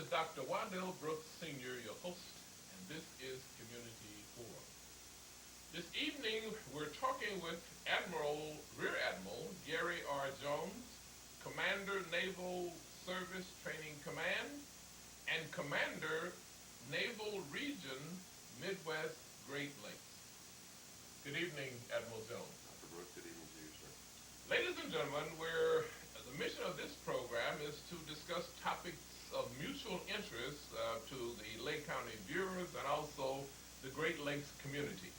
is Dr. Wandell Brooks, Sr., your host, and this is Community Forum. This evening, we're talking with Rear Admiral Gary R. Jones, Commander, Naval Service Training Command, and Commander, Naval Region, Midwest Great Lakes. Good evening, Admiral Jones. Dr. Brooks, good evening to you, sir. Ladies and gentlemen, the mission of this program is to discuss topics of mutual interest to the Lake County viewers and also the Great Lakes community.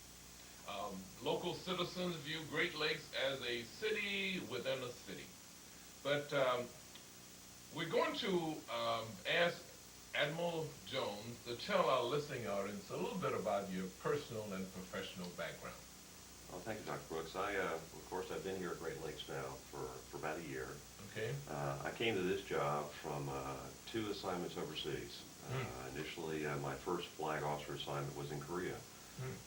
Local citizens view Great Lakes as a city within a city. But we're going to ask Admiral Jones to tell our listening audience a little bit about your personal and professional background. Well, thank you, Dr. Brooks. Of course, I've been here at Great Lakes now for about a year. Okay. I came to this job from 2 assignments overseas. Initially, my first flag officer assignment was in Korea.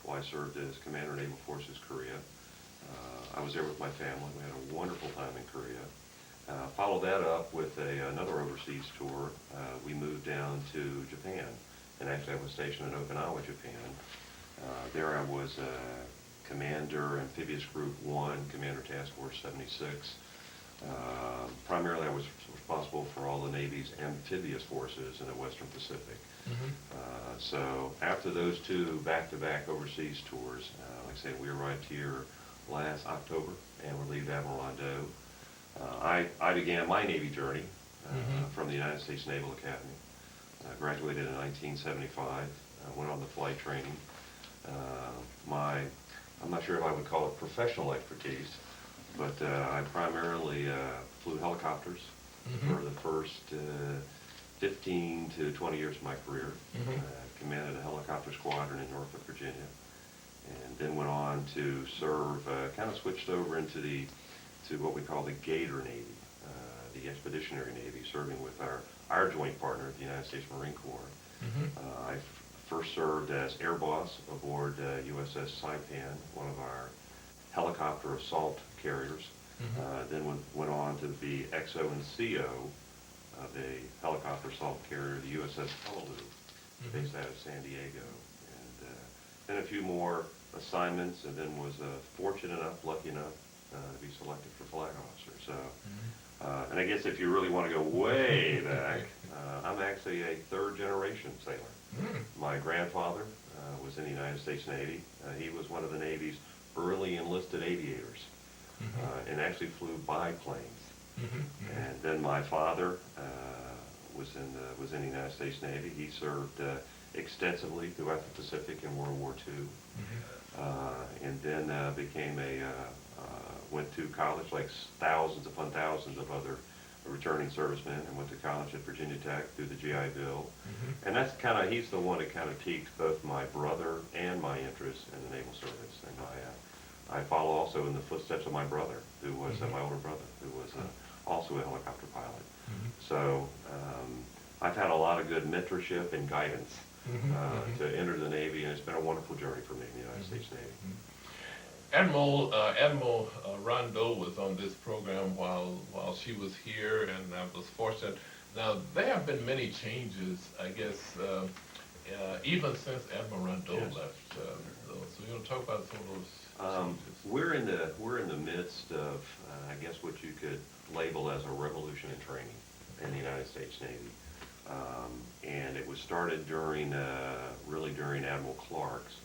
Well, I served as Commander Naval Forces Korea. I was there with my family. We had a wonderful time in Korea. Followed that up with another overseas tour. We moved down to Japan, and actually I was stationed in Okinawa, Japan. There I was Commander Amphibious Group 1, Commander Task Force 76. Primarily I was responsible for all the Navy's amphibious forces in the Western Pacific. So after those 2 back-to-back overseas tours, like I said, we arrived here last October and relieved Admiral Rondeau. I began my Navy journey from the United States Naval Academy. Graduated in 1975, went on the flight training. I'm not sure if I would call it professional expertise, but I primarily flew helicopters for the first 15 to 20 years of my career. Commanded a helicopter squadron in Norfolk, Virginia, and then went on to serve, kind of switched over into what we call the Gator Navy, the Expeditionary Navy, serving with our joint partner, the United States Marine Corps. I first served as air boss aboard USS Saipan, one of our helicopter assault carriers. Then went on to be XO and CO of a helicopter assault carrier, the USS Peleliu, based out of San Diego. And then a few more assignments, and then was fortunate enough, lucky enough, to be selected for flag officer. So, and I guess if you really want to go way back, I'm actually a 3rd-generation sailor. My grandfather was in the United States Navy. He was one of the Navy's early enlisted aviators, and actually flew biplanes. And then my father was in the United States Navy. He served extensively throughout the Pacific in World War II, and then went to college like thousands upon thousands of other returning servicemen, and went to college at Virginia Tech through the GI Bill. And that's he's the one that kind of piqued both my brother and my interest in the Naval Service. And I follow also in the footsteps of my brother, who was my older brother, who was also a helicopter pilot. So I've had a lot of good mentorship and guidance to enter the Navy, and it's been a wonderful journey for me in the United States Navy. Admiral Rondeau was on this program while she was here, and I was fortunate. Now, there have been many changes, I guess, even since Admiral Rondeau left. So we're going to talk about some of those changes. We're in the midst of, I guess, what you could label as a revolution in training in the United States Navy. And it was started during Admiral Clark's,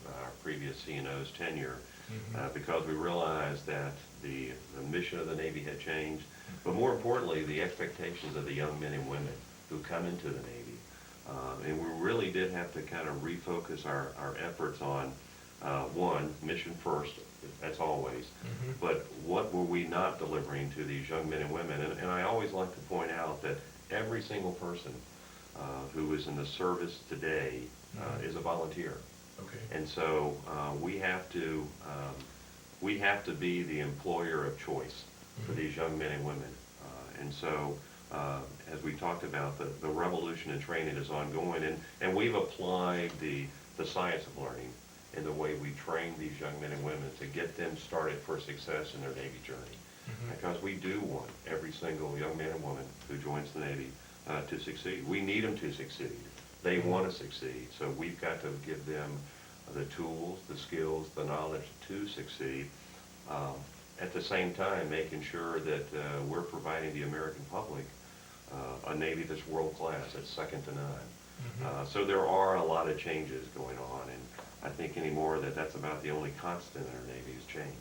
previous CNO's tenure, because we realized that the mission of the Navy had changed, but more importantly, the expectations of the young men and women who come into the Navy. And we really did have to kind of refocus our efforts on, one, mission first, as always, but what were we not delivering to these young men and women? And I always like to point out that every single person who is in the service today is a volunteer. Okay. And so we have to be the employer of choice for these young men and women. And so as we talked about, the revolution in training is ongoing, and we've applied the science of learning in the way we train these young men and women to get them started for success in their Navy journey. Because we do want every single young man and woman who joins the Navy to succeed. We need them to succeed. They want to succeed, so we've got to give them the tools, the skills, the knowledge to succeed. At the same time, making sure that we're providing the American public a Navy that's world class, that's second to none. So there are a lot of changes going on, and I think anymore that's about the only constant in our Navy is change.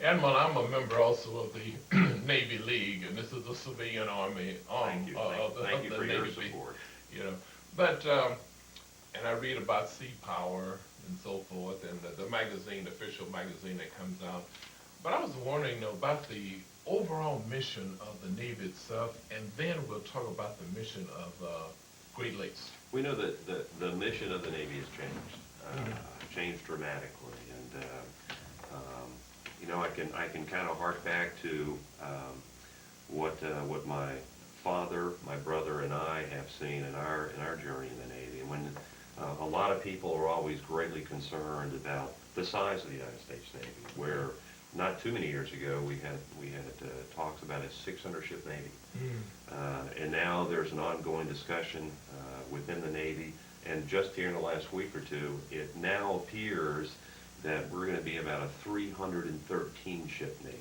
And well, I'm a member also of the Navy League, and this is the civilian army Thank you. Thank you the for your Navy. support. You know, but and I read about sea power and so forth, and the magazine, the official magazine that comes out. But I was wondering though, about the overall mission of the Navy itself, and then we'll talk about the mission of Great Lakes. We know that the mission of the Navy has changed, changed dramatically, and you know, I can kind of hark back to what my father, my brother, and I have seen in our journey in the Navy. And when a lot of people are always greatly concerned about the size of the United States Navy, where not too many years ago we had talks about a 600-ship Navy, and now there's an ongoing discussion within the Navy. And just here in the last week or two, it now appears that we're going to be about a 313-ship Navy.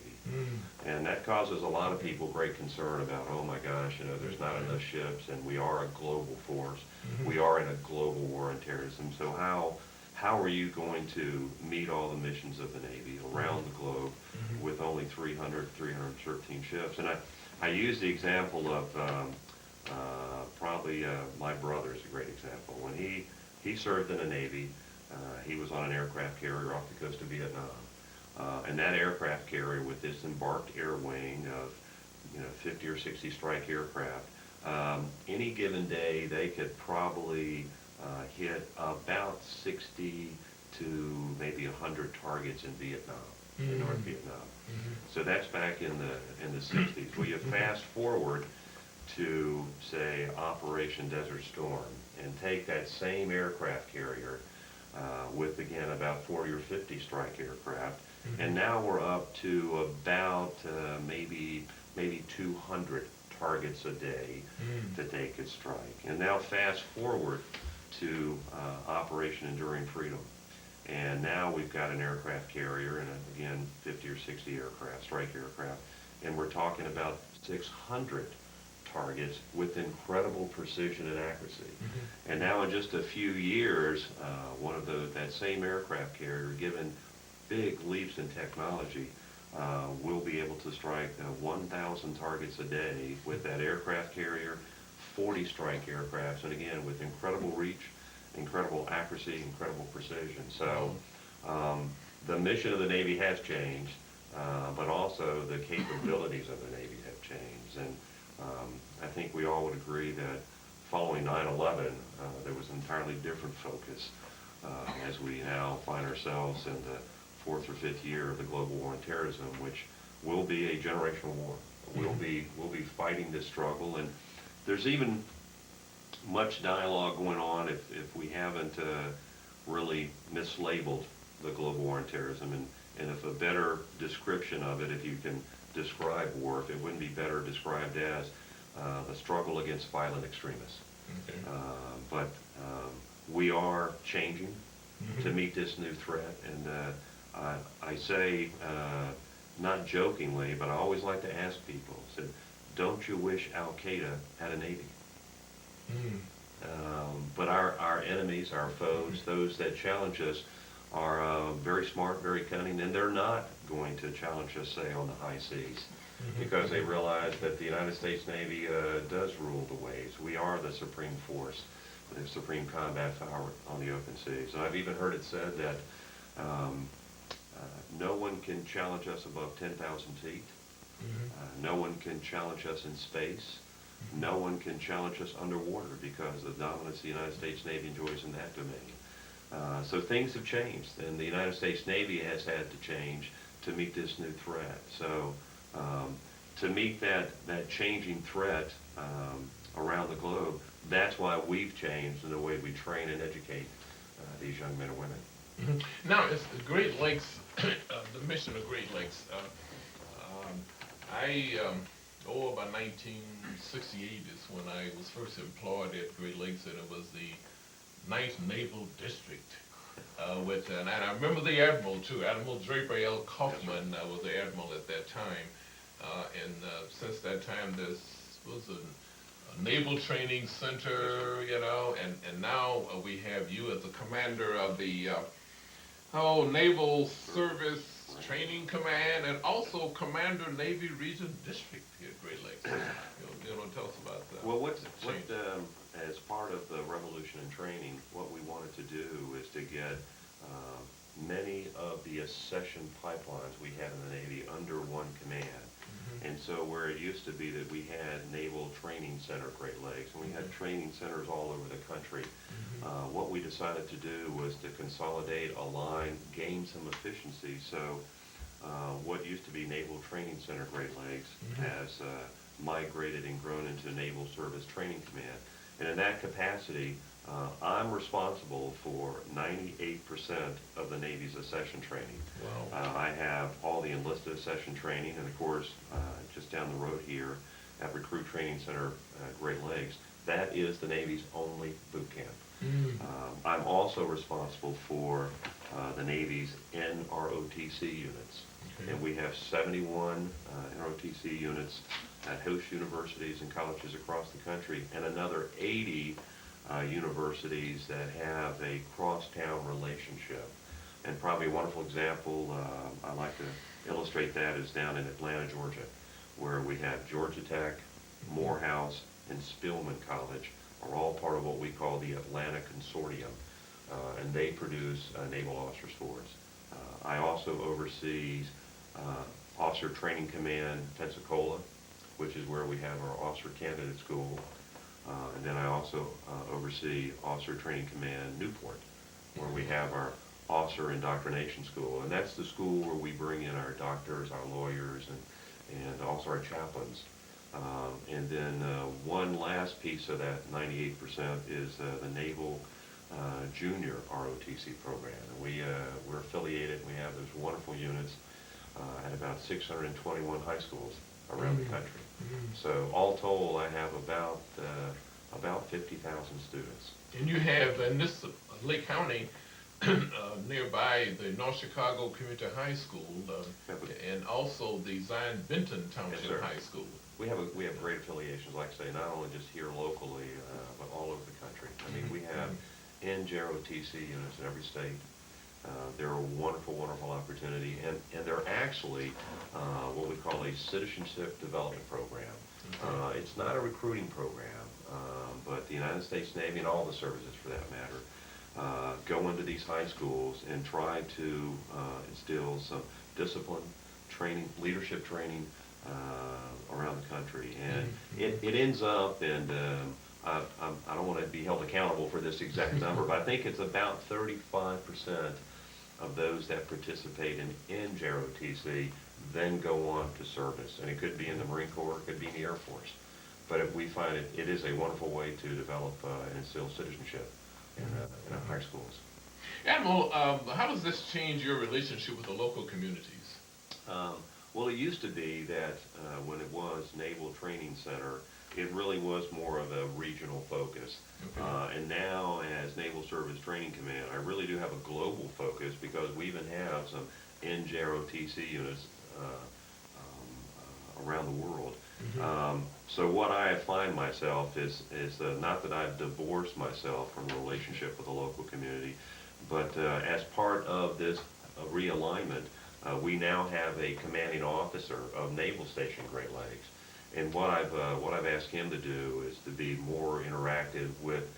And that causes a lot of people great concern about, oh my gosh, you know, there's not enough ships, and we are a global force. We are in a global war on terrorism. So how are you going to meet all the missions of the Navy around the globe with only 313 ships? And I use the example of probably my brother is a great example. When he served in the Navy, he was on an aircraft carrier off the coast of Vietnam. And that aircraft carrier with this embarked air wing of 50 or 60 strike aircraft, any given day they could probably hit about 60 to maybe 100 targets in Vietnam, in North Vietnam. So that's back in the 60s. Well, you fast forward to, say, Operation Desert Storm, and take that same aircraft carrier with, again, about 40 or 50 strike aircraft, and now we're up to about maybe 200 targets a day that they could strike. And now fast forward to Operation Enduring Freedom, and now we've got an aircraft carrier and, again, 50 or 60 aircraft, strike aircraft, and we're talking about 600 targets with incredible precision and accuracy. And now in just a few years, that same aircraft carrier, given big leaps in technology, will be able to strike 1,000 targets a day with that aircraft carrier, 40 strike aircrafts, and again with incredible reach, incredible accuracy, incredible precision. So the mission of the Navy has changed, but also the capabilities of the Navy have changed. And I think we all would agree that following 9/11, there was an entirely different focus as we now find ourselves in the 4th or 5th year of the global war on terrorism, which will be a generational war. We'll be fighting this struggle, and there's even much dialogue going on if we haven't really mislabeled the global war on terrorism, and if a better description of it, if you can describe war, if it wouldn't be better described as the struggle against violent extremists. But we are changing to meet this new threat, and I say, not jokingly, but I always like to ask people, said, don't you wish Al-Qaeda had a Navy? But our enemies, our foes, those that challenge us, are very smart, very cunning, and they're not going to challenge us, say, on the high seas, because they realize that the United States Navy does rule the waves. We are the supreme force, the supreme combat power on the open seas. And I've even heard it said that no one can challenge us above 10,000 feet. No one can challenge us in space. No one can challenge us underwater, because the dominance the United States Navy enjoys in that domain. So things have changed, and the United States Navy has had to change to meet this new threat. So to meet that changing threat around the globe, that's why we've changed in the way we train and educate these young men and women. Now, it's the Great Lakes, the mission of Great Lakes. I about 1968 is when I was first employed at Great Lakes, and it was the Ninth Naval District. And I remember the admiral too. Admiral Draper L. Kaufman was the admiral at that time, and since that time, this was a naval training center, and now we have you as the commander of the Naval Service Training Command, and also Commander Navy Region District here at Great Lakes. Tell us about that. Well, as part of the revolution in training, what we wanted to do is to get many of the accession pipelines we had in the Navy under one command. And so where it used to be that we had Naval Training Center at Great Lakes, and we had training centers all over the country, what we decided to do was to consolidate, align, gain some efficiency. So what used to be Naval Training Center Great Lakes has migrated and grown into Naval Service Training Command. And in that capacity, I'm responsible for 98% of the Navy's accession training. Wow. I have all the enlisted accession training, and of course, just down the road here at Recruit Training Center Great Lakes, that is the Navy's only boot camp. I'm also responsible for the Navy's NROTC units. Okay. And we have 71 NROTC units at host universities and colleges across the country, and another 80 universities that have a cross-town relationship. And probably a wonderful example, I like to illustrate that, is down in Atlanta, Georgia, where we have Georgia Tech, Morehouse, and Spelman College are all part of what we call the Atlanta Consortium, and they produce Naval Officers Corps. I also oversee Officer Training Command Pensacola, which is where we have our Officer Candidate School. And then I also oversee Officer Training Command Newport, where we have our Officer Indoctrination School. And that's the school where we bring in our doctors, our lawyers, and also our chaplains. And then one last piece of that 98% is the Naval Junior ROTC program. And we're affiliated, and we have those wonderful units at about 621 high schools around the country. So all told, I have about 50,000 students. And you have in this Lake County, nearby the North Chicago Community High School, and also the Zion Benton Township High School. We have great affiliations, like I say, not only just here locally, but all over the country. I mean, we have NJROTC units in every state. They're a wonderful, wonderful opportunity, and they're actually what we call a citizenship development program. It's not a recruiting program, but the United States Navy and all the services, for that matter, go into these high schools and try to instill some discipline, training, leadership training around the country. And it ends up, and I don't want to be held accountable for this exact number, but I think it's about 35% of those that participate in JROTC then go on to service. And it could be in the Marine Corps, it could be in the Air Force. But if we find it is a wonderful way to develop and instill citizenship in our high schools. Admiral, how does this change your relationship with the local communities? Well, it used to be that when it was Naval Training Center, it really was more of a regional focus. Okay. And now, as Naval Service Training Command, I really do have a global focus because we even have some NJROTC units around the world. So what I find myself is not that I've divorced myself from the relationship with the local community, but as part of this realignment, we now have a commanding officer of Naval Station Great Lakes. And what I've asked him to do is to be more interactive with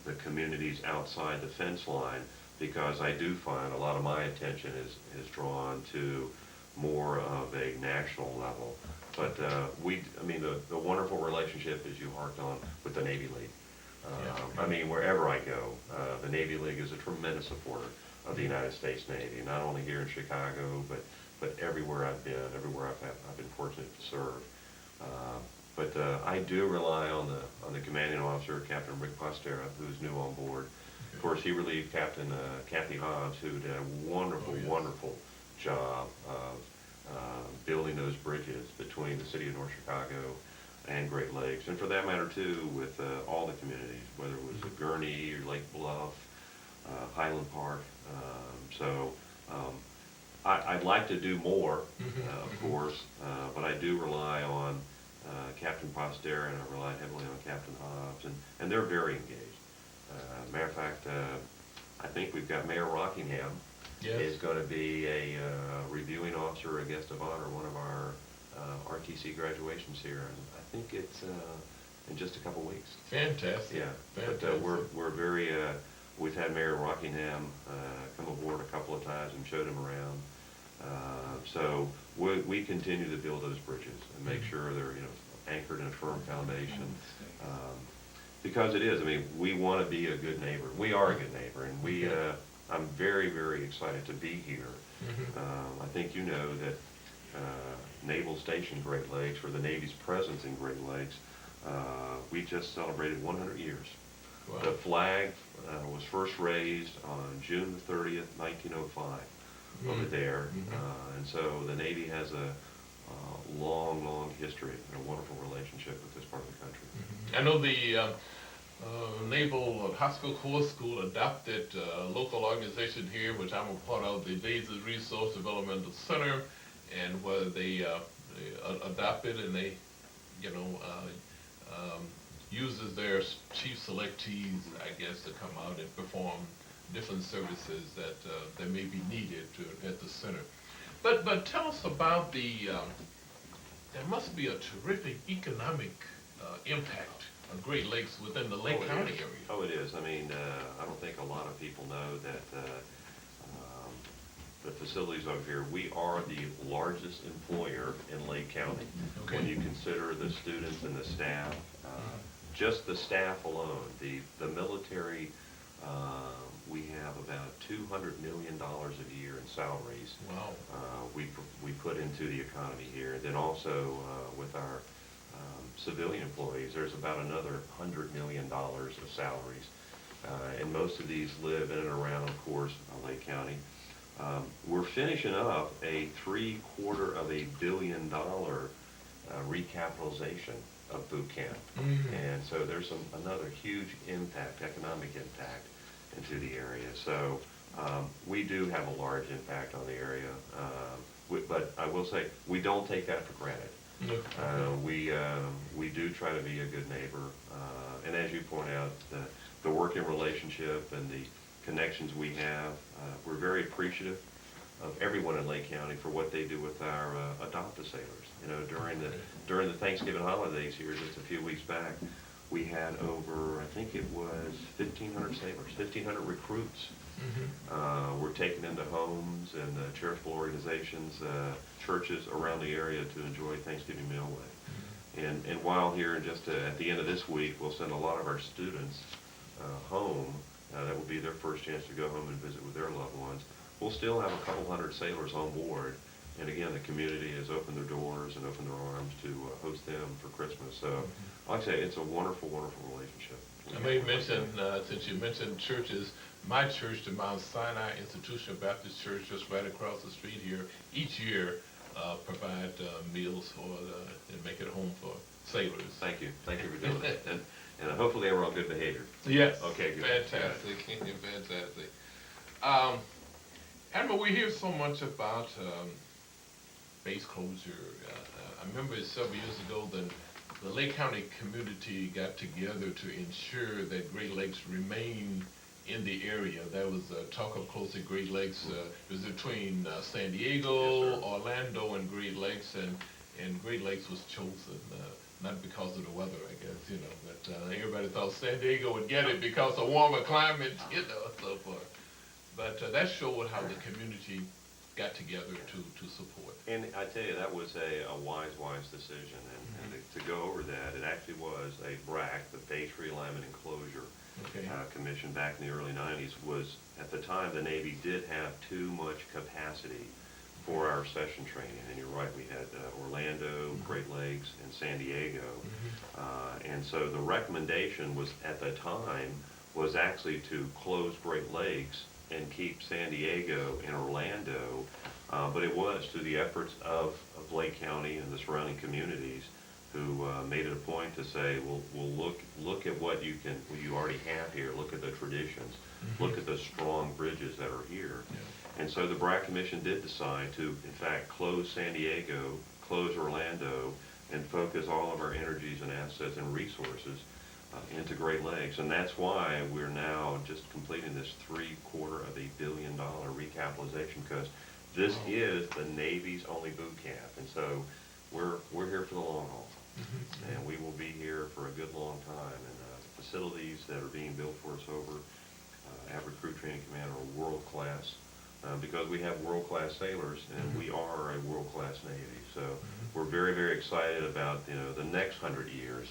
the communities outside the fence line, because I do find a lot of my attention is drawn to more of a national level. But the wonderful relationship, as you harked on, with the Navy League. I mean, wherever I go, the Navy League is a tremendous supporter of the United States Navy, not only here in Chicago, but everywhere I've been, everywhere I've been fortunate to serve. But I do rely on the commanding officer, Captain Rick Postera, who's new on board. Of course, he relieved Captain Kathy Hobbs, who did a wonderful, wonderful job of building those bridges between the city of North Chicago and Great Lakes, and for that matter too, with all the communities, whether it was Gurnee or Lake Bluff, Highland Park. So I'd like to do more, of course, but I do rely on Captain Poster, and I rely heavily on Captain Hobbs, and they're very engaged. Matter of fact, I think we've got Mayor Rockingham is going to be a reviewing officer, a guest of honor, one of our RTC graduations here, and I think it's in just a couple weeks. Fantastic. Yeah, Fantastic. but we're very. We've had Mayor Rockingham come aboard a couple of times and showed him around. So we continue to build those bridges and make sure they're anchored in a firm foundation. Because it is. I mean, we want to be a good neighbor. We are a good neighbor, and we. I'm very, very excited to be here. I think you know that Naval Station Great Lakes, or the Navy's presence in Great Lakes, we just celebrated 100 years. Wow. The flag was first raised on June the 30th, 1905, over there, and so the Navy has a long, long history and a wonderful relationship with this part of the country. I know the Naval High Corps School adopted a local organization here, which I'm a part of, the Bases Resource Developmental Center, and where they adopted and they, uses their chief selectees, I guess, to come out and perform different services that may be needed at the center. But tell us about there must be a terrific economic impact of Great Lakes within the Lake County area. Oh, it is. I mean, I don't think a lot of people know that the facilities over here, we are the largest employer in Lake County. Okay. When you consider the students and the staff, just the staff alone, the military, we have about $200 million a year in salaries. Wow. We put into the economy here. Then also with our civilian employees, there's about another $100 million of salaries. And most of these live in and around, of course, Lake County. We're finishing up a $750 million recapitalization of boot camp. And so there's another huge impact, economic impact into the area. So we do have a large impact on the area. But I will say, we don't take that for granted. We do try to be a good neighbor. And as you point out, the working relationship and the connections we have, we're very appreciative of everyone in Lake County for what they do with our adopt-a sailors. During the Thanksgiving holidays here just a few weeks back, we had over, I think it was 1,500 sailors, 1,500 recruits. We're taking into homes and charitable organizations, churches around the area to enjoy Thanksgiving meal with. And while here, just at the end of this week, we'll send a lot of our students home. That will be their first chance to go home and visit with their loved ones. We'll still have a couple hundred sailors on board. And again, the community has opened their doors and opened their arms to host them for Christmas. So, like I say, it's a wonderful, wonderful relationship. I may mention, since you mentioned churches, my church, the Mount Sinai Institutional Baptist Church, just right across the street here, each year provide meals for and make it home for sailors. Thank you for doing that. And hopefully they were on good behavior. Yes. Okay, good. Fantastic. Fantastic. Admiral, we hear so much about base closure. I remember several years ago that the Lake County community got together to ensure that Great Lakes remain in the area. There was talk of closing Great Lakes. It was between San Diego, Yes, Orlando, and Great Lakes, and Great Lakes was chosen. Not because of the weather, I guess, but everybody thought San Diego would get it because of warmer climate, and so forth. But that showed how the community got together to support. And I tell you, that was a wise decision. And to go over that, it actually was a BRAC, the Base Realignment and Closure Commission back in the early 90s, was, at the time, the Navy did have too much capacity for our session training. And you're right, we had Orlando, Great Lakes, and San Diego. And so the recommendation was, at the time, was actually to close Great Lakes and keep San Diego and Orlando, but it was through the efforts of Lake County and the surrounding communities who made it a point to say, we'll look at what you already have here. Look at the traditions. Look at the strong bridges that are here. Yeah. And so the BRAC Commission did decide to, in fact, close San Diego, close Orlando, and focus all of our energies and assets and resources into Great Lakes. And that's why we're now just completing this $750 million recapitalization, because this is the Navy's only boot camp. And so we're here for the long haul. And we will be here for a good long time. And the facilities that are being built for us over at Recruit Training Command are world class, because we have world class sailors and we are a world class Navy. So we're very, very excited about the next 100 years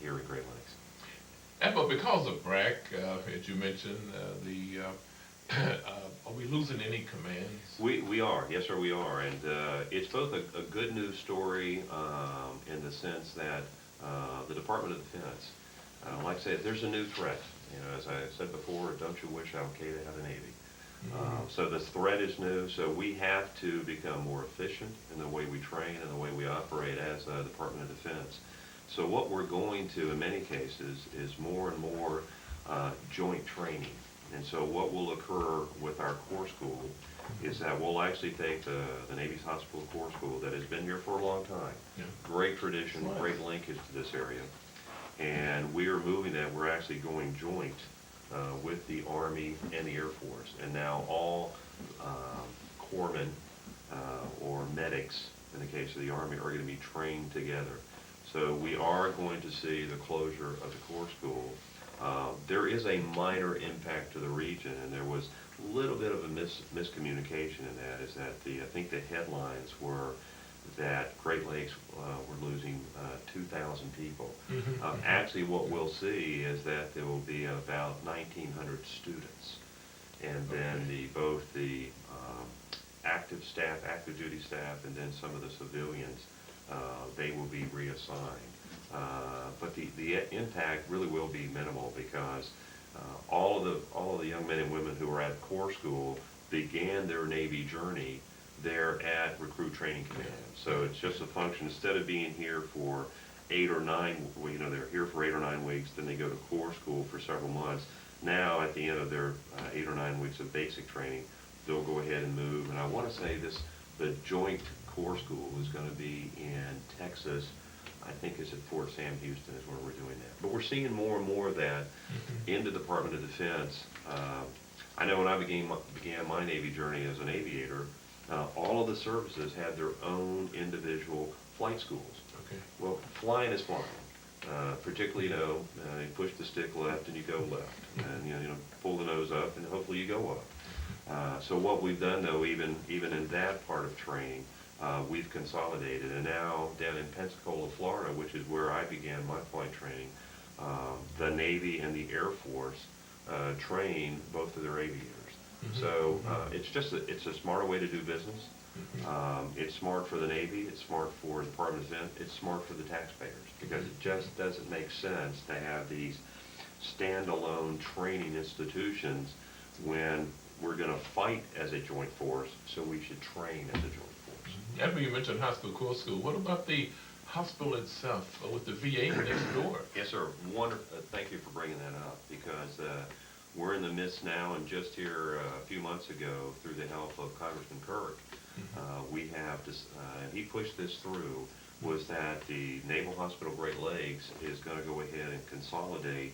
here at Great Lakes. And but because of BRAC, as you mentioned, are we losing any commands? We are, yes sir, we are, and it's both a good news story in the sense that the Department of Defense, like I said, there's a new threat. As I said before, don't you wish Al-Qaeda had a Navy? So this threat is new, so we have to become more efficient in the way we train and the way we operate as a Department of Defense. So what we're going to, in many cases, is more and more joint training. And so what will occur with our Corps School is that we'll actually take the Navy's Hospital Corps School that has been here for a long time. Yeah. Great tradition, great linkage to this area. And we are moving that. We're actually going joint with the Army and the Air Force. And now all corpsmen or medics, in the case of the Army, are going to be trained together. So we are going to see the closure of the Corps School. There is a minor impact to the region, and there was a little bit of a miscommunication in that, is that I think the headlines were that Great Lakes were losing 2,000 people. Actually, what we'll see is that there will be about 1,900 students, and then both the active staff, active duty staff, and then some of the civilians, they will be reassigned. But the impact really will be minimal, because all of the young men and women who are at Corps School began their Navy journey there at Recruit Training Command. So it's just a function, instead of being here for 8 or 9, they're here for 8 or 9 weeks, then they go to Corps School for several months. Now, at the end of their 8 or 9 weeks of basic training, they'll go ahead and move. And I want to say the joint Corps School is going to be in Texas. I think it's at Fort Sam Houston is where we're doing that. But we're seeing more and more of that in the Department of Defense. I know when I began my Navy journey as an aviator, all of the services had their own individual flight schools. Okay. Well, flying is flying. Particularly, you push the stick left and you go left, and pull the nose up and hopefully you go up. So what we've done, though, even in that part of training, we've consolidated, and now down in Pensacola, Florida, which is where I began my flight training, the Navy and the Air Force train both of their aviators. So it's a smarter way to do business. It's smart for the Navy, it's smart for the Department of Defense, it's smart for the taxpayers, because it just doesn't make sense to have these standalone training institutions when we're going to fight as a joint force, so we should train as a joint force. After you mentioned Hospital Corps School, what about the hospital itself with the VA next door? Yes, sir. Thank you for bringing that up, because we're in the midst now, and just here a few months ago, through the help of Congressman Kirk, we have, he pushed this through, was that the Naval Hospital Great Lakes is going to go ahead and consolidate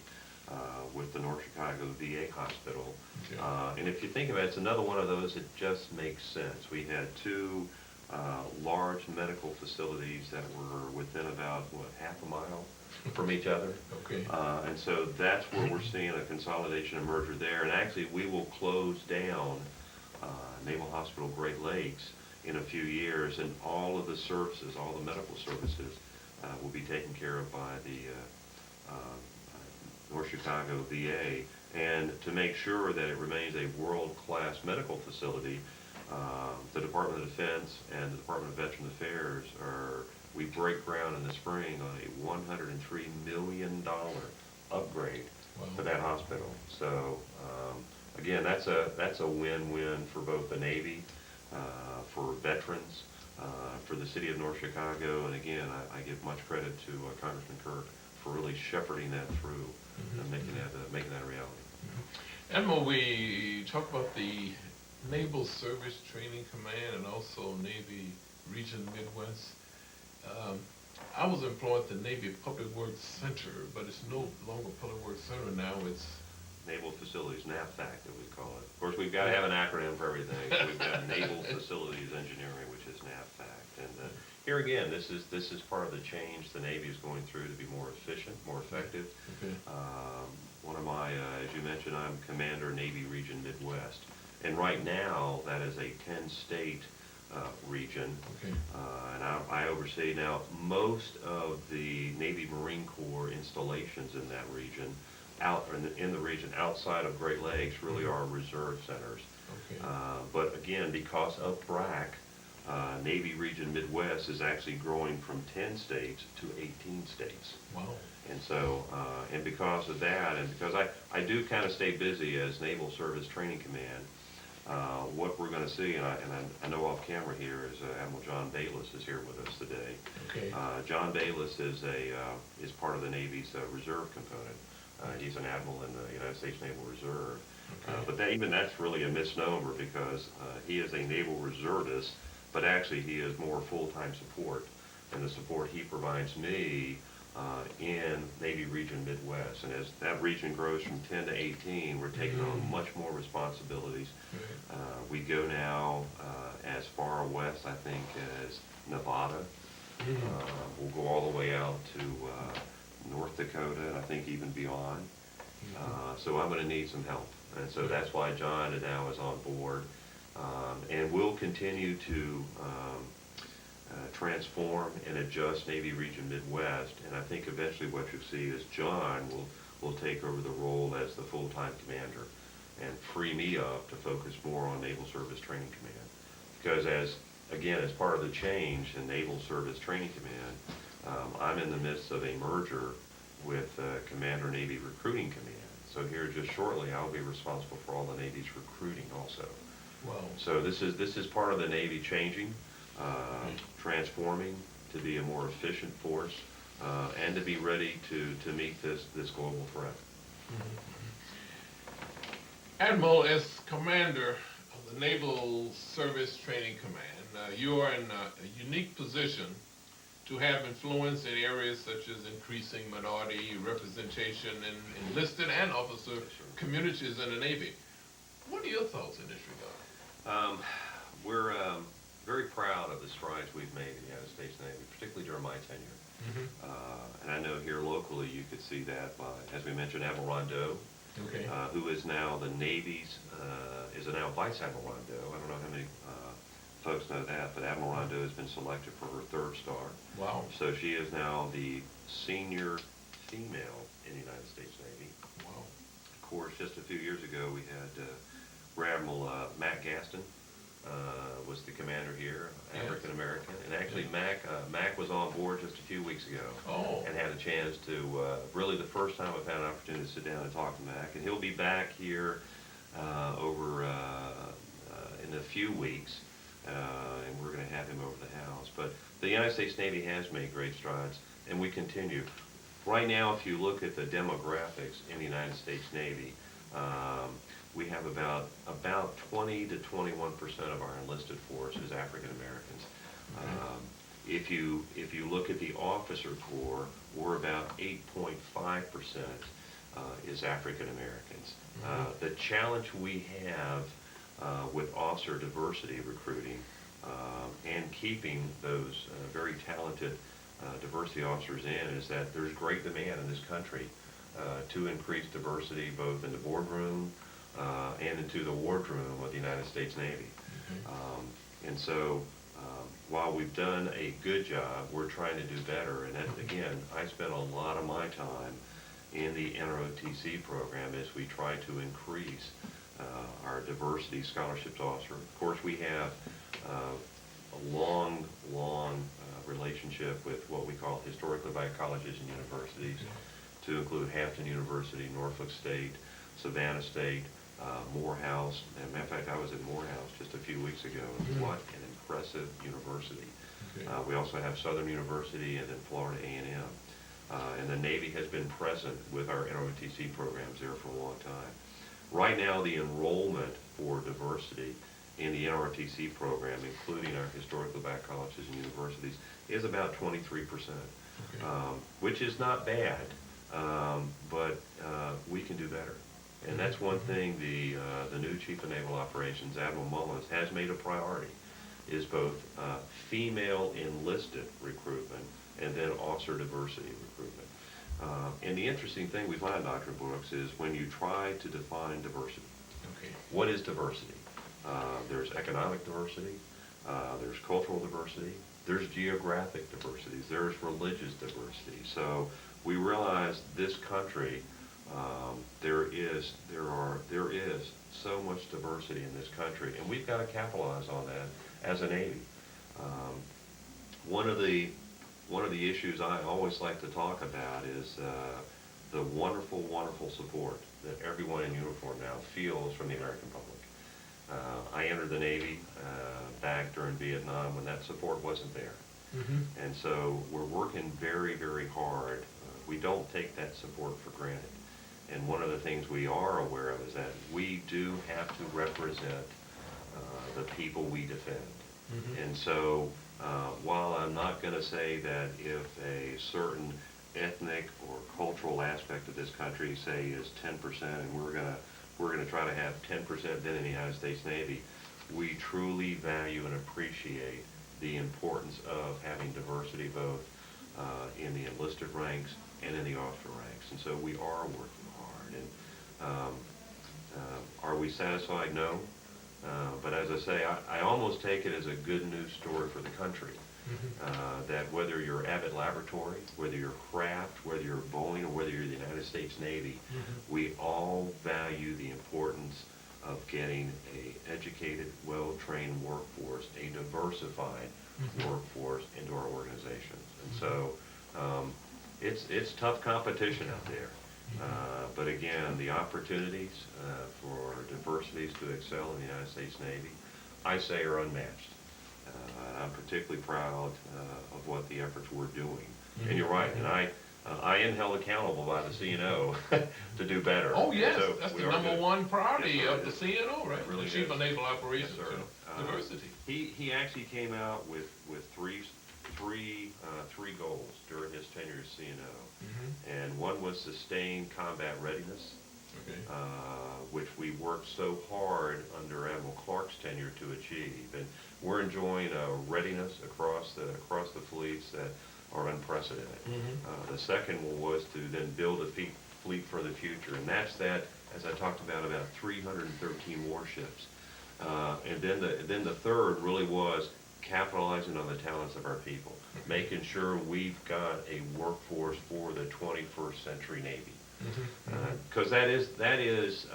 with the North Chicago VA Hospital. Okay. And if you think about it, it's another one of those that just makes sense. We had two large medical facilities that were within about, half a mile from each other. Okay. And so that's where we're seeing a consolidation and merger there. And actually, we will close down Naval Hospital Great Lakes in a few years, and all of the services, all the medical services, will be taken care of by the North Chicago VA. And to make sure that it remains a world-class medical facility, the Department of Defense and the Department of Veterans Affairs we break ground in the spring on a $103 million upgrade for that hospital. So again, that's a win-win for both the Navy, for veterans, for the city of North Chicago, and again, I give much credit to Congressman Kirk for really shepherding that through and making that a reality. Admiral, we talk about the Naval Service Training Command and also Navy Region Midwest. I was employed at the Navy Public Works Center, but it's no longer Public Works Center now. It's Naval Facilities, NAVFAC, that we call it. Of course, we've got to have an acronym for everything. So we've got Naval Facilities Engineering, which is NAVFAC. And here again, this is part of the change the Navy is going through to be more efficient, more effective. Okay. One of my, as you mentioned, I'm Commander Navy Region Midwest. And right now, that is a 10-state region. Okay. And I oversee now most of the Navy Marine Corps installations in that region. Out in the region outside of Great Lakes really are reserve centers. Okay. But again, because of BRAC, Navy Region Midwest is actually growing from 10 states to 18 states. Wow. And so, and because of that, and because I do kind of stay busy as Naval Service Training Command, what we're going to see, and I know off camera here, is Admiral John Bayless is here with us today. Okay. John Bayless is part of the Navy's reserve component. He's an admiral in the United States Naval Reserve. Okay. But that's really a misnomer because he is a naval reservist, but actually he is more full-time support. And the support he provides me in Navy Region Midwest. And as that region grows from 10 to 18, we're taking on much more responsibilities. We go now as far west, I think, as Nevada. We'll go all the way out to North Dakota, and I think even beyond. So I'm going to need some help. And so that's why John now is on board. And we'll continue to transform and adjust Navy Region Midwest. And I think eventually what you'll see is John will take over the role as the full-time commander and free me up to focus more on Naval Service Training Command. Because as part of the change in Naval Service Training Command, I'm in the midst of a merger with Commander Navy Recruiting Command. So here just shortly, I'll be responsible for all the Navy's recruiting also. Wow. So this is part of the Navy changing, transforming to be a more efficient force, and to be ready to meet this global threat. Admiral, as commander of the Naval Service Training Command, you are in a unique position to have influence in areas such as increasing minority representation in enlisted and officer communities in the Navy. What are your thoughts in this regard? We're very proud of the strides we've made in the United States Navy, particularly during my tenure. And I know here locally you could see that by, as we mentioned, Admiral Rondeau, who is now the Navy's, is now Vice Admiral Rondeau. I don't know how many folks know that, but Admiral Rondeau has been selected for her 3rd star. Wow. So she is now the senior female in the United States Navy. Wow. Of course, just a few years ago, we had Rear Admiral Mac Gaston was the commander here, African American, and actually Mac was on board just a few weeks ago, and had a chance to really the first time I've had an opportunity to sit down and talk to Mac, and he'll be back here over in a few weeks. And we're going to have him over the house. But the United States Navy has made great strides, and we continue. Right now, if you look at the demographics in the United States Navy, we have about 20 to 21% of our enlisted force is African Americans. If you look at the officer corps, we're about 8.5% is African Americans. The challenge we have with officer diversity recruiting and keeping those very talented diversity officers in is that there's great demand in this country to increase diversity both in the boardroom and into the wardroom of the United States Navy. And so while we've done a good job, we're trying to do better. And that, again, I spent a lot of my time in the NROTC program as we try to increase our diversity scholarships officer. Of course, we have a long relationship with what we call historically black colleges and universities, to include Hampton University, Norfolk State, Savannah State, Morehouse. As a matter of fact, I was at Morehouse just a few weeks ago. What an impressive university. Okay. We also have Southern University and then Florida A&M. And the Navy has been present with our NROTC programs there for a long time. Right now, the enrollment for diversity in the NROTC program, including our historically black colleges and universities, is about 23%, Okay. Which is not bad, but we can do better. And that's one thing the new Chief of Naval Operations, Admiral Mullins, has made a priority, is both female enlisted recruitment and then officer diversity recruitment. And the interesting thing we find, Dr. Brooks, is when you try to define diversity, Okay. what is diversity? There's economic diversity, there's cultural diversity, there's geographic diversities, there's religious diversity. So we realize this country, there is so much diversity in this country, and we've got to capitalize on that as a Navy. One of the issues I always like to talk about is the wonderful, wonderful support that everyone in uniform now feels from the American public. I entered the Navy back during Vietnam when that support wasn't there. And so we're working very, very hard. We don't take that support for granted. And one of the things we are aware of is that we do have to represent the people we defend. And so while I'm not going to say that if a certain ethnic or cultural aspect of this country, say, is 10%, and we're going to try to have 10% then in the United States Navy, we truly value and appreciate the importance of having diversity both in the enlisted ranks and in the officer ranks. And so we are working hard. And are we satisfied? No. But as I say, I almost take it as a good news story for the country. That whether you're Abbott Laboratory, whether you're Kraft, whether you're Boeing, or whether you're the United States Navy, we all value the importance of getting a educated, well-trained workforce, a diversified workforce into our organizations. And so it's tough competition out there. But again, the opportunities for diversities to excel in the United States Navy, I say, are unmatched. I'm particularly proud of what the efforts we're doing. And you're right, and I am held accountable by the CNO to do better. Oh, yes, So that's we the are number good. one priority Yes, sir, of it the is. CNO, right? It really The Chief is. of Naval Operations, Yes, sir. diversity. He actually came out with three goals during his tenure as CNO. And one was sustained combat readiness, Okay. which we worked so hard under Admiral Clark's tenure to achieve. And we're enjoying a readiness across the fleets that are unprecedented. The second one was to then build a fleet for the future, and that's that, as I talked about 313 warships. And then the third really was capitalizing on the talents of our people, making sure we've got a workforce for the 21st century Navy. Because that is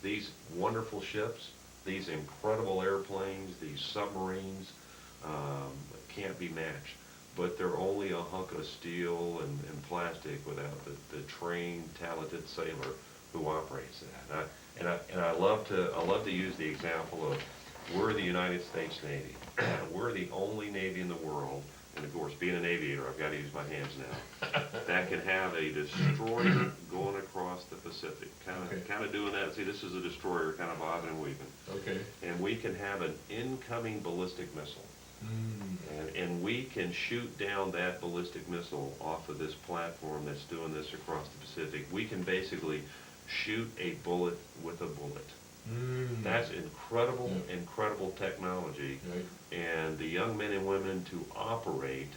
these wonderful ships, these incredible airplanes, these submarines can't be matched. But they're only a hunk of steel and plastic without the trained, talented sailor who operates that. And I love to use the example of, we're the United States Navy. We're the only Navy in the world, and of course, being an aviator, I've got to use my hands now, that can have a destroyer going across the Pacific, kind of doing that. See, this is a destroyer, kind of bobbing and weaving. Okay. And we can have an incoming ballistic missile. And we can shoot down that ballistic missile off of this platform that's doing this across the Pacific. We can basically shoot a bullet with a bullet. That's incredible, incredible technology. Right. And the young men and women to operate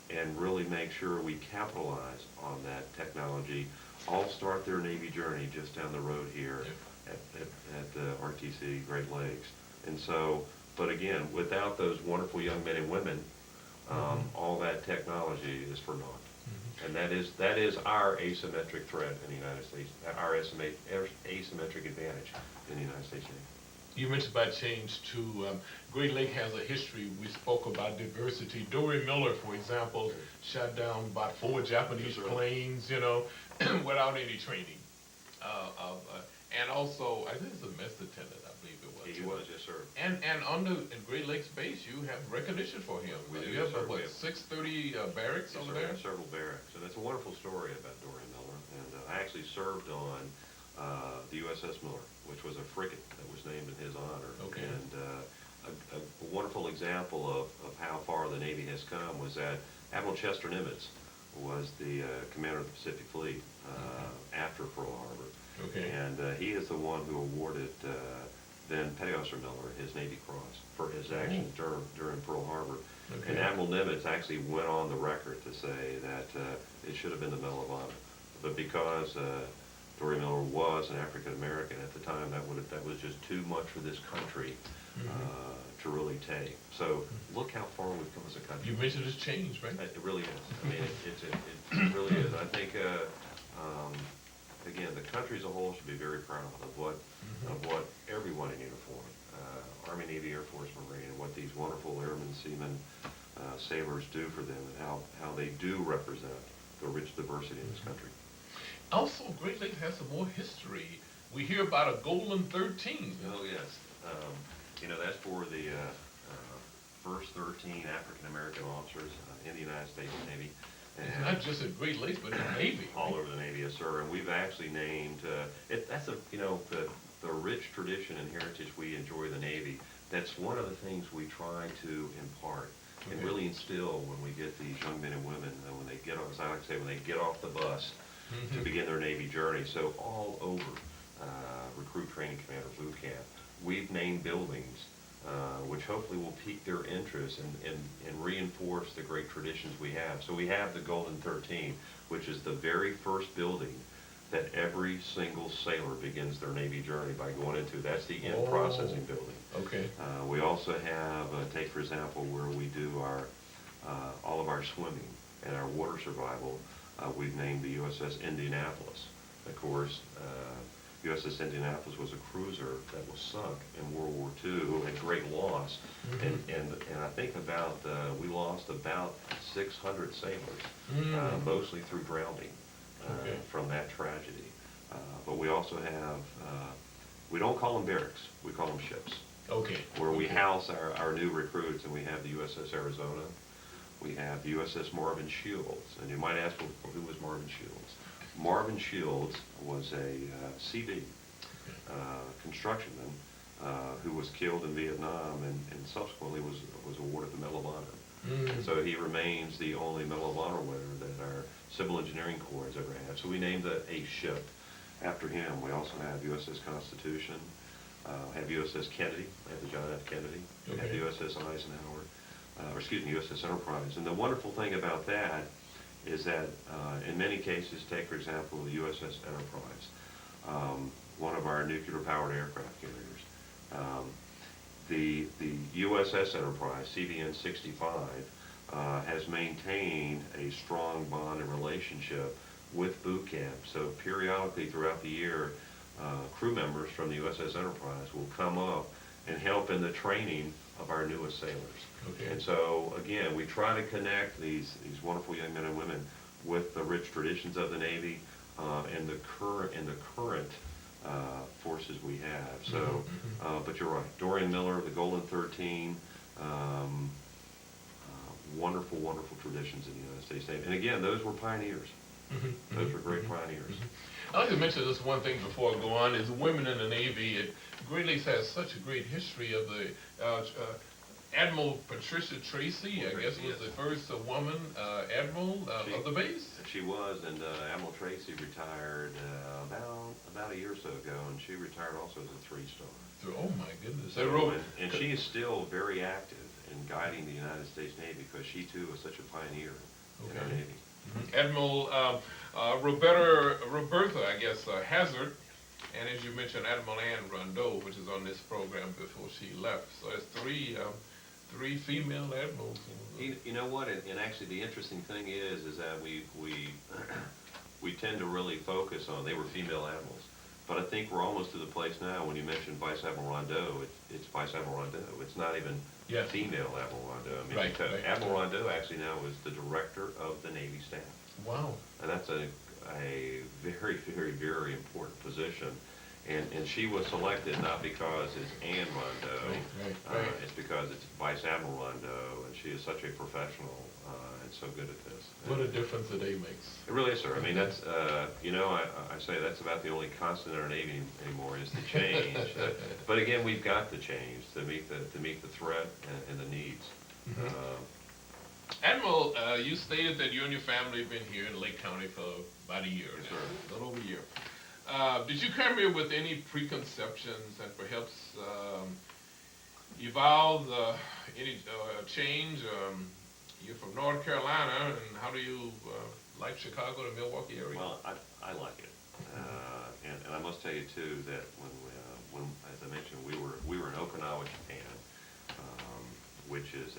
and really make sure we capitalize on that technology all start their Navy journey just down the road here at the RTC Great Lakes. And so, but again, without those wonderful young men and women, all that technology is for naught. And that is our asymmetric threat in the United States, our asymmetric advantage in the United States Navy. You mentioned about change too. Great Lake has a history. We spoke about diversity. Dory Miller, for example, shot down about 4 Japanese planes, without any training. and also I think it's a mess attendant, I believe it was. He was, yes, sir. And on the in Great Lakes base, you have recognition for him. We do, You have yes, sir. We what, have 630 barracks Yes, over sir, we there? have several barracks, and it's a wonderful story about Dorian Miller. And I actually served on the USS Miller, which was a frigate that was named in his honor. Okay. And a wonderful example of how far the Navy has come was that Admiral Chester Nimitz was the commander of the Pacific Fleet after Pearl Harbor. Okay. And he is the one who awarded then Petty Officer Miller his Navy Cross for his actions during Pearl Harbor. Okay. And Admiral Nimitz actually went on the record to say that it should have been the Medal of Honor. But because Dorian Miller was an African American at the time, that was just too much for this country to really take. So look how far we've come as a country. You mentioned it's changed, right? It really is. I mean, it really is. I think, again, the country as a whole should be very proud of what everyone in uniform, Army, Navy, Air Force, Marine, and what these wonderful airmen, seamen, sailors do for them, and how they do represent the rich diversity in this country. Also, Great Lakes has some more history. We hear about a Golden 13. Oh, yes. That's for the first 13 African-American officers in the United States Navy. It's not just at Great Lakes, but in the Navy. All over the Navy, yes, sir. And we've actually named, that's the rich tradition and heritage we enjoy in the Navy. That's one of the things we try to impart and really instill when we get these young men and women, when they get, as I like to say, when they get off the bus to begin their Navy journey. So all over Recruit Training Commander Boot Camp, we've named buildings which hopefully will pique their interest and reinforce the great traditions we have. So we have the Golden 13, which is the very first building that every single sailor begins their Navy journey by going into. That's the end processing building. Okay. We also have, take for example, where we do all of our swimming and our water survival. We've named the USS Indianapolis. Of course, USS Indianapolis was a cruiser that was sunk in World War II at great loss, and I think we lost about 600 sailors, mostly through drowning from that tragedy. But we also have, we don't call them barracks, we call them ships. Okay. Where we house our new recruits, and we have the USS Arizona, we have the USS Marvin Shields, and you might ask, well, who was Marvin Shields? Marvin Shields was a Sea constructionman who was killed in Vietnam and subsequently was awarded the Medal of Honor. And so he remains the only Medal of Honor winner that our Civil Engineering Corps has ever had. So we named a ship after him. We also have USS Constitution, have USS Kennedy, we have the John F. Kennedy, we have the USS Eisenhower, USS Enterprise. And the wonderful thing about that is that in many cases, take for example the USS Enterprise, one of our nuclear-powered aircraft carriers. The USS Enterprise, CVN 65, has maintained a strong bond and relationship with boot camp. So periodically throughout the year, crew members from the USS Enterprise will come up and help in the training of our newest sailors. Okay. And so, again, we try to connect these wonderful young men and women with the rich traditions of the Navy and the current forces we have. So, but you're right, Dorian Miller, the Golden 13, wonderful, wonderful traditions in the United States Navy. And again, those were pioneers. Those were great pioneers. I'd like to mention this one thing before I go on, is women in the Navy. Great Lakes has such a great history of the Admiral Patricia Tracy, I guess, was the first woman admiral of the base. She was, and Admiral Tracy retired about a year or so ago, and she retired also as a 3-star. Oh my goodness! And she is still very active in guiding the United States Navy because she too is such a pioneer in our Navy. Admiral Roberta, I guess, Hazard, and as you mentioned, Admiral Ann Rondeau, which is on this program before she left. So it's three female admirals. You know what? And actually, the interesting thing is that we tend to really focus on, they were female admirals, but I think we're almost to the place now when you mention Vice Admiral Rondeau, it's Vice Admiral Rondeau. It's not even female Admiral Rondeau. I mean, because Admiral Rondeau actually now is the director of the Navy staff. Wow. And that's a very, very, very important position. And she was selected not because it's Anne Rondeau, it's because it's Vice Admiral Rondeau, and she is such a professional and so good at this. What a difference a day makes. It really is, sir. I mean, that's, I say that's about the only constant in our Navy anymore is the change. But again, we've got to change to meet the threat and the needs. Admiral, you stated that you and your family have been here in Lake County for about a year Yes, now, sir. a little over a year. Did you come here with any preconceptions and perhaps evolve any change? You're from North Carolina, and how do you like Chicago, the Milwaukee area? Well, I like it, and I must tell you too that when as I mentioned, we were in Okinawa, Japan, which is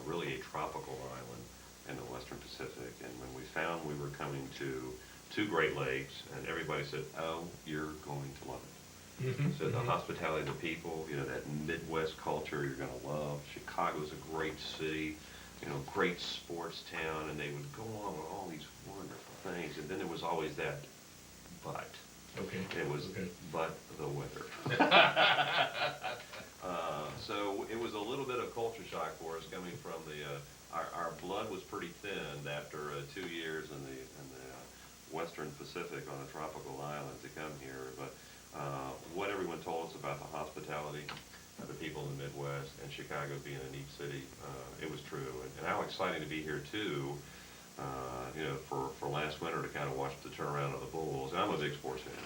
really a tropical island in the Western Pacific, and when we found we were coming to two Great Lakes, and everybody said, "Oh, you're going to love it." So the hospitality of the people, that Midwest culture, you're going to love. Chicago's a great city. Great sports town, and they would go on with all these wonderful things, and then there was always that but. Okay. It was but the weather. So it was a little bit of culture shock for us coming from our blood was pretty thin after 2 years in the Western Pacific on a tropical island to come here, but what everyone told us about the hospitality of the people in the Midwest and Chicago being a neat city, it was true. And how exciting to be here too, for last winter to kind of watch the turnaround of the Bulls. And I'm a big sports fan.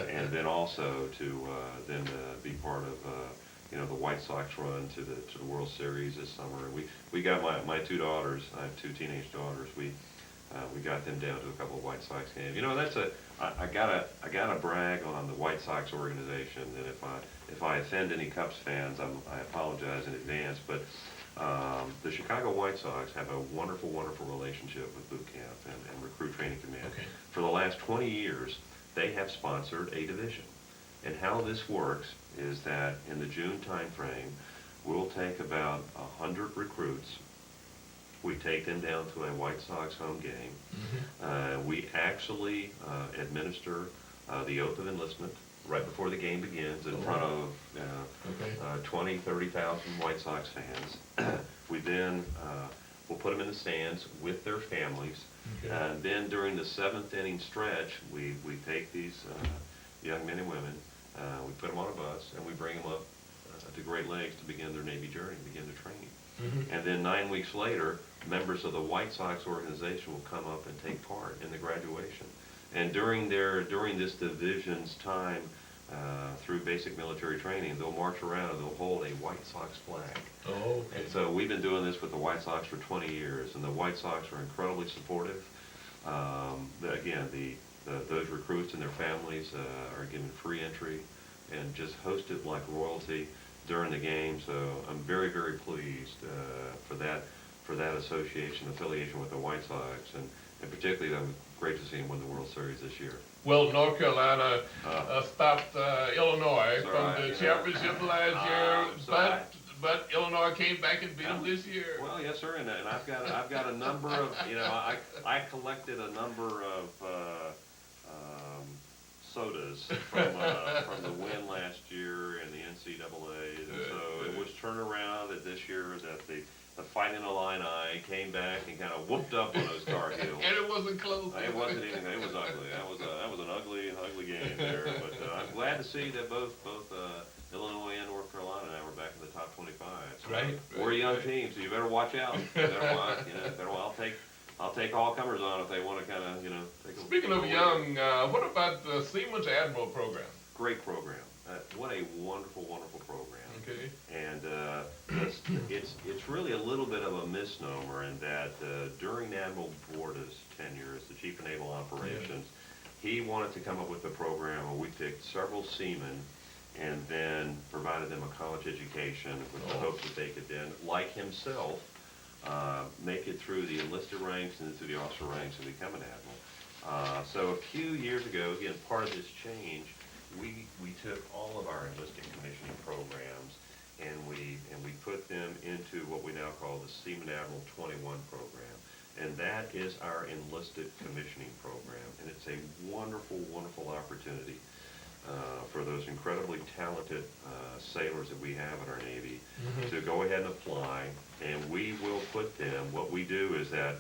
And then also to be part of the White Sox run to the World Series this summer. And we got my two daughters. I have two teenage daughters. We got them down to a couple of White Sox games. I gotta brag on the White Sox organization. And if I offend any Cubs fans, I apologize in advance. But the Chicago White Sox have a wonderful, wonderful relationship with boot camp and recruit training command. Okay. For the last 20 years, they have sponsored a division. And how this works is that in the June timeframe, we'll take about 100 recruits. We take them down to a White Sox home game. We actually administer the oath of enlistment right before the game begins in front of 20, 30,000 White Sox fans. We then we'll put them in the stands with their families. And then during the 7th inning stretch, we take these young men and women, we put them on a bus, and we bring them up to Great Lakes to begin their Navy journey, begin their training. And then 9 weeks later, members of the White Sox organization will come up and take part in the graduation. And during this division's time through basic military training, they'll march around and they'll hold a White Sox flag. Oh, okay. And so we've been doing this with the White Sox for 20 years, and the White Sox are incredibly supportive. Again, those recruits and their families are given free entry and just hosted like royalty during the game. So I'm very, very pleased for that affiliation with the White Sox, and particularly I'm great to see them win the World Series this year. Well, North Carolina stopped Illinois from the championship last year, but Illinois came back and beat them this year. Well, yes, sir, and I've got a number of I collected a number of sodas from the win last year in the NCAA, and so it was turned around that this year that the Fighting Illini came back and kind of whooped up on those Tar Heels. And it wasn't close. It wasn't anything. It was ugly. That was an ugly game there. But I'm glad to see that both Illinois and North Carolina now are back in the top 25. So Right. We're a young team, so you better watch out. I'll take all comers on if they want to kind of take a. Speaking of young, what about the Seaman to Admiral program? Great program. What a wonderful, wonderful program. Okay. And it's really a little bit of a misnomer in that during Admiral Borda's tenure as the Chief of Naval Operations, he wanted to come up with a program where we picked several seamen and then provided them a college education with the hope that they could then, like himself, make it through the enlisted ranks and through the officer ranks and become an admiral. So a few years ago, again, part of this change, we took all of our enlisted commissioning programs and we put them into what we now call the Seaman Admiral 21 program. And that is our enlisted commissioning program. And it's a wonderful, wonderful opportunity for those incredibly talented sailors that we have in our Navy to go ahead and apply, and we will put them, what we do is that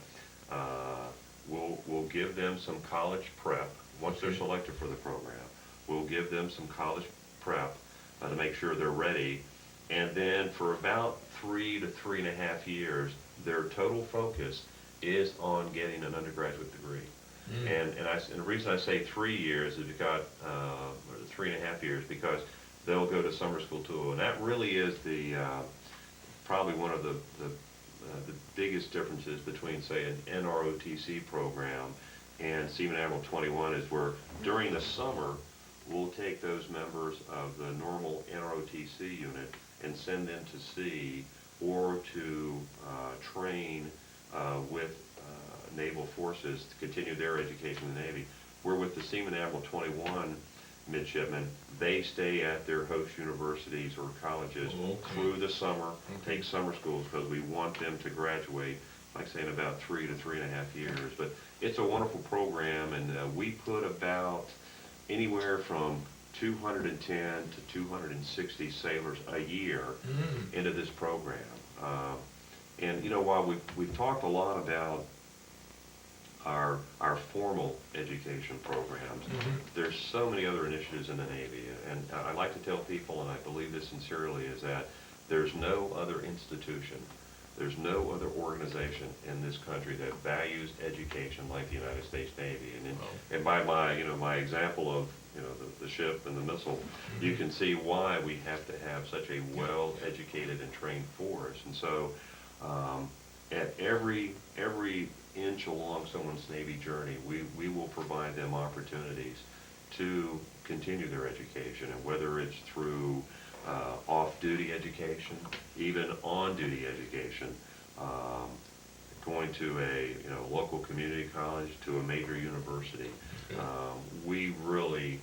we'll give them some college prep. Once they're selected for the program, we'll give them some college prep to make sure they're ready. And then for about 3 to 3.5 years, their total focus is on getting an undergraduate degree. And the reason I say 3 years is because, or 3.5 years, because they'll go to summer school too. And that really is the probably one of the biggest differences between, say, an NROTC program and Seaman Admiral 21 is where during the summer, we'll take those members of the normal NROTC unit and send them to sea or to train with naval forces to continue their education in the Navy. Where with the Seaman Admiral 21 midshipmen, they stay at their host universities or colleges through the summer, take summer schools, because we want them to graduate, like I say, in about 3 to 3.5 years. But it's a wonderful program, and we put about anywhere from 210 to 260 sailors a year into this program. And you know, while we've talked a lot about our formal education programs, there's so many other initiatives in the Navy, and I like to tell people, and I believe this sincerely, is that there's no other institution, there's no other organization in this country that values education like the United States Navy. And by my example of the ship and the missile, you can see why we have to have such a well-educated and trained force. And so at every inch along someone's Navy journey, we will provide them opportunities to continue their education, and whether it's through off-duty education, even on-duty education, going to a local community college, to a major university. We really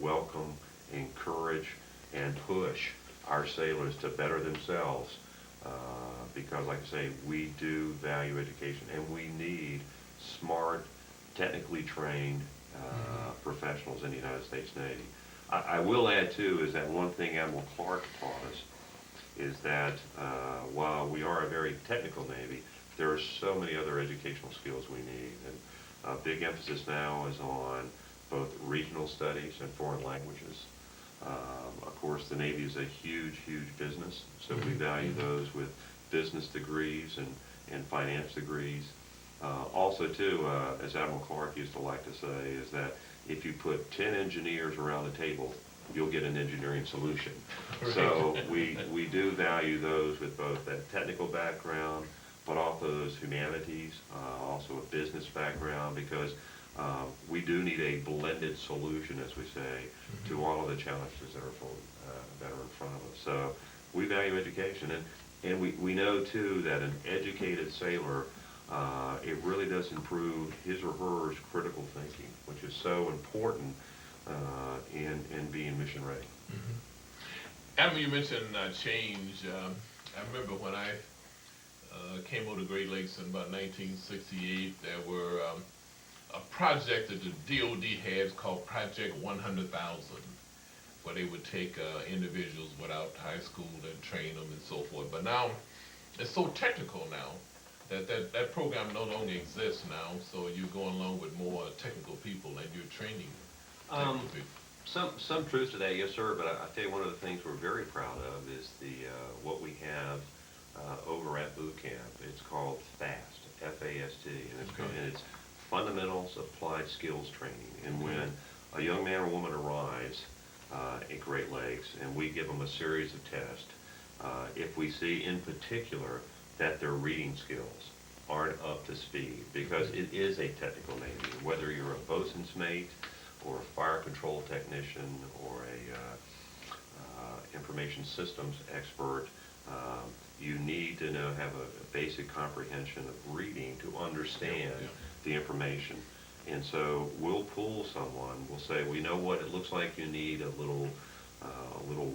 welcome, encourage, and push our sailors to better themselves because, like I say, we do value education, and we need smart, technically trained professionals in the United States Navy. I will add, too, is that one thing Admiral Clark taught us is that while we are a very technical Navy, there are so many other educational skills we need. And a big emphasis now is on both regional studies and foreign languages. Of course, the Navy is a huge, huge business, so we value those with business degrees and finance degrees. Also, too, as Admiral Clark used to like to say, is that if you put 10 engineers around the table, you'll get an engineering solution. So we do value those with both that technical background, but also those humanities, also a business background, because we do need a blended solution, as we say, to all of the challenges that are in front of us. So we value education, and we know, too, that an educated sailor, it really does improve his or her critical thinking, which is so important in being mission ready. Admiral, you mentioned change. I remember when I came over to Great Lakes in about 1968, there were a project that the DOD has called Project 100,000, where they would take individuals without high school and train them and so forth. But now it's so technical now that program no longer exists now, so you're going along with more technical people and you're training technical people. Some truth to that, yes, sir. But I tell you, one of the things we're very proud of is what we have over at boot camp. It's called FAST, F-A-S-T, and it's Fundamentals Applied Skills Training. And when a young man or woman arrives at Great Lakes, and we give them a series of tests, if we see in particular that their reading skills aren't up to speed, because it is a technical Navy, whether you're a bosun's mate or a fire control technician or a information systems expert, you need to have a basic comprehension of reading to understand the information. And so we'll pull someone, we'll say, we know what it looks like you need a little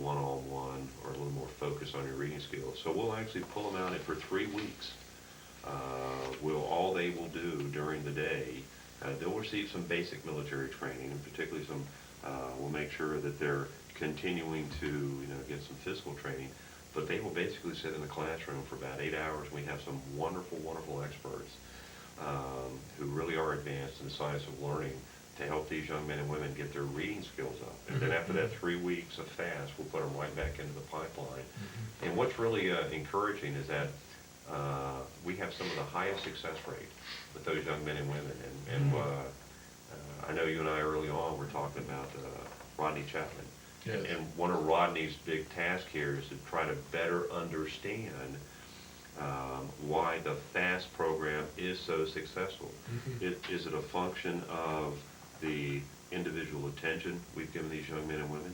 one-on-one or a little more focus on your reading skills. So we'll actually pull them out, and for 3 weeks, all they will do during the day, they'll receive some basic military training, and particularly some We'll make sure that they're continuing to, get some physical training, but they will basically sit in the classroom for about 8 hours. We have some wonderful, wonderful experts who really are advanced in the science of learning to help these young men and women get their reading skills up. And then after that 3 weeks of fast, we'll put them right back into the pipeline. And what's really encouraging is that we have some of the highest success rate with those young men and women. And I know you and I early on were talking about Rodney Chapman. Yes. And one of Rodney's big tasks here is to try to better understand why the FAST program is so successful. Is it a function of the individual attention we've given these young men and women?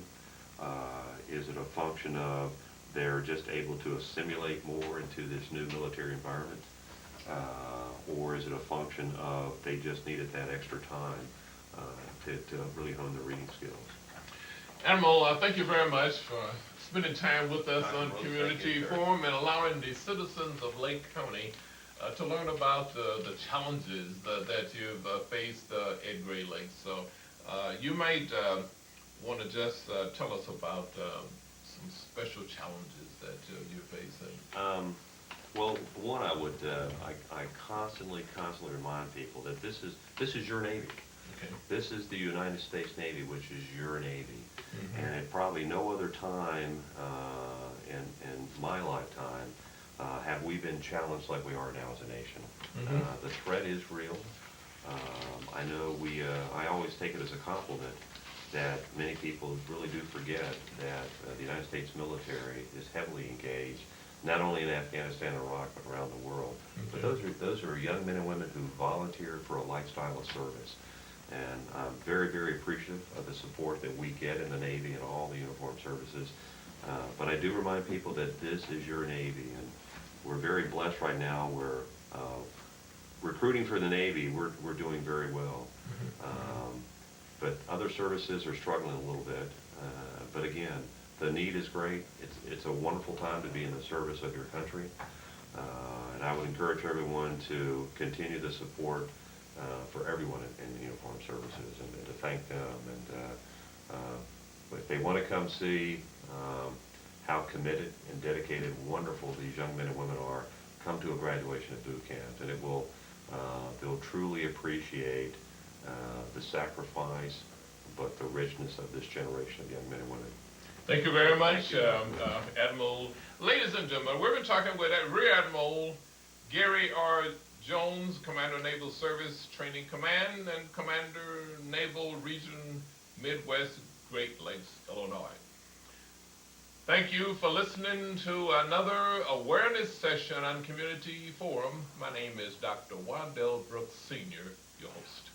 Is it a function of they're just able to assimilate more into this new military environment? Or is it a function of they just needed that extra time to really hone their reading skills? Admiral, thank you very much for spending time with us on Well, Community thank you, sir. Forum and allowing the citizens of Lake County to learn about the challenges that you've faced at Great Lakes. So you might want to just tell us about some special challenges that you're facing. Well, one, I constantly remind people that this is your Navy. Okay. This is the United States Navy, which is your Navy. And at probably no other time in my lifetime have we been challenged like we are now as a nation. The threat is real. I know I always take it as a compliment that many people really do forget that the United States military is heavily engaged, not only in Afghanistan and Iraq, but around the world. But those are young men and women who volunteered for a lifestyle of service. And I'm very, very appreciative of the support that we get in the Navy and all the uniformed services. But I do remind people that this is your Navy, and we're very blessed right now. We're recruiting for the Navy. We're doing very well. But other services are struggling a little bit. But again, the need is great. It's a wonderful time to be in the service of your country. And I would encourage everyone to continue the support for everyone in the uniformed services, and to thank them. And if they want to come see how committed and dedicated, wonderful these young men and women are, come to a graduation at boot camp, and they'll truly appreciate the sacrifice, but the richness of this generation of young men and women. Thank you very much, Admiral. Ladies and gentlemen, we've been talking with Rear Admiral Gary R. Jones, Commander Naval Service Training Command, and Commander Naval Region Midwest, Great Lakes, Illinois. Thank you for listening to another awareness session on Community Forum. My name is Dr. Wandell Brooks Sr., your host.